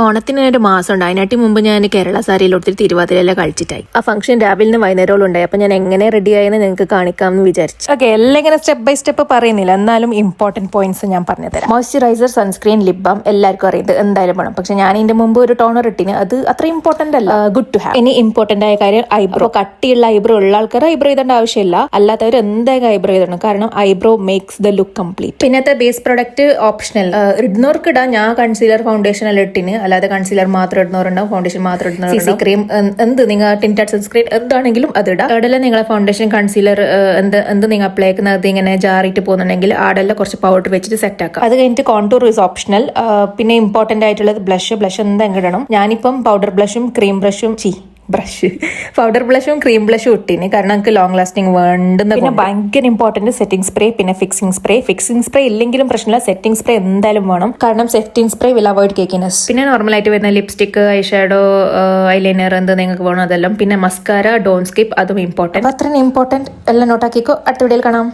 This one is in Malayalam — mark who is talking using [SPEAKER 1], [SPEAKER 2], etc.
[SPEAKER 1] ഓണത്തിന് ഒരു മാസം ഉണ്ട്. അതിനാട്ടി മുമ്പ് ഞാൻ കേരള സാരിയിൽ ഒത്തിരി തിരുവാതിരയെല്ലാം കളിച്ചിട്ടായി. ആ ഫംഗ്ഷൻ രാവിലെ നിന്ന് വൈകുന്നേരം ഉണ്ടായി. അപ്പൊ ഞാൻ എങ്ങനെ റെഡി ആയെന്ന് നിങ്ങൾക്ക് കാണിക്കാമെന്ന് വിചാരിച്ചു.
[SPEAKER 2] ഓക്കെ, എല്ലാം ഇങ്ങനെ സ്റ്റെപ്പ് ബൈ സ്റ്റെപ്പ് പറയുന്നില്ല, എന്നാലും ഇമ്പോർട്ടന്റ് പോയിന്റ്സ് ഞാൻ പറഞ്ഞുതരാം.
[SPEAKER 1] മോയ്സ്ചറൈസർ, സൺസ്ക്രീൻ, ലിപ് ബാം എല്ലാവർക്കും അറിയുന്നത് എന്തായാലും വേണം. പക്ഷെ ഞാൻ ഇതിന്റെ മുമ്പ് ഒരു ടോണർ ഇട്ടിന്, അത് അത്ര ഇമ്പോർട്ടന്റ് അല്ല, ഗുഡ് ടു ഹാവ്. ഇനി ഇമ്പോർട്ടന്റ് ആയ കാര്യം ഐബ്രോ. കട്ടിയുള്ള ഐബ്രോ ഉള്ള ആൾക്കാർ ഐബ്രോ ചെയ്തേണ്ട ആവശ്യമില്ല, അല്ലാത്തവർ എന്തായാലും ഐബ്രോ ചെയ്തണം. കാരണം eyebrow makes the look complete. പിന്നത്തെ ബേസ് പ്രൊഡക്റ്റ് ഓപ്ഷണൽ. ഇടുന്നവർക്ക് ഇടാം. ഞാൻ കൺസീലർ, ഫൗണ്ടേഷൻ എല്ലാം ഇട്ടിന്. അല്ലാതെ കൺസീലർ മാത്രം ഇടുന്നവരുണ്ടാവും, ഫൗണ്ടേഷൻ മാത്രം ഇടുന്നവരുണ്ടാവും. CC ക്രീം, എന്ത് നിങ്ങൾ ടിന്റഡ് സൺസ്ക്രീൻ എന്താണെങ്കിലും അത് ഇടാം. അവിടെല്ലാം നിങ്ങളെ ഫൗണ്ടേഷൻ, കൺസീലർ എന്ത് നിങ്ങൾ അപ്ലൈ ആക്കുന്നത് ഇങ്ങനെ ജാറിയിട്ട് പോകുന്നുണ്ടെങ്കിൽ ആടെല്ലാം കുറച്ച് പൗഡർ വെച്ചിട്ട് സെറ്റ് ആക്കാം. അത് കഴിഞ്ഞിട്ട് കോണ്ടൂർ ഈസ് ഓപ്ഷണൽ. പിന്നെ ഇമ്പോർട്ടന്റ് ആയിട്ടുള്ളത് ബ്ലഷ് എന്താ ഇടണം. ഞാനിപ്പം പൗഡർ ബ്ലഷും ക്രീം ബ്രഷും പൗഡർ ബ്ലഷും ക്രീം ബ്ലഷും ഇട്ടിന്, കാരണം നമുക്ക് ലോങ് ലാസ്റ്റിംഗ് വേണ്ടുന്ന. പിന്നെ ഭയങ്കര ഇമ്പോർട്ടന്റ് സെറ്റിംഗ് സ്പ്രേ, പിന്നെ ഫിക്സിംഗ് സ്പ്രേ ഇല്ലെങ്കിലും പ്രശ്നമില്ല, സെറ്റിംഗ് സ്പ്രേ എന്തായാലും വേണം. കാരണം സെറ്റിംഗ് സ്പ്രേ വിൽ അവോയ്ഡ് കേക്കിനെസ്. പിന്നെ നോർമലായിട്ട് വരുന്ന ലിപ്സ്റ്റിക്, ഐഷാഡോ, ഐലൈനർ എന്ത് നിങ്ങൾക്ക് വേണം അതെല്ലാം. പിന്നെ മസ്കാര, ഡോണ്ട് സ്കിപ്പ്, അതും ഇമ്പോർട്ടന്റ്. അത്രയും ഇമ്പോർട്ടന്റ് എല്ലാം നോട്ടാക്കിക്കോ. അടുത്ത വീഡിയോയിൽ കാണാം.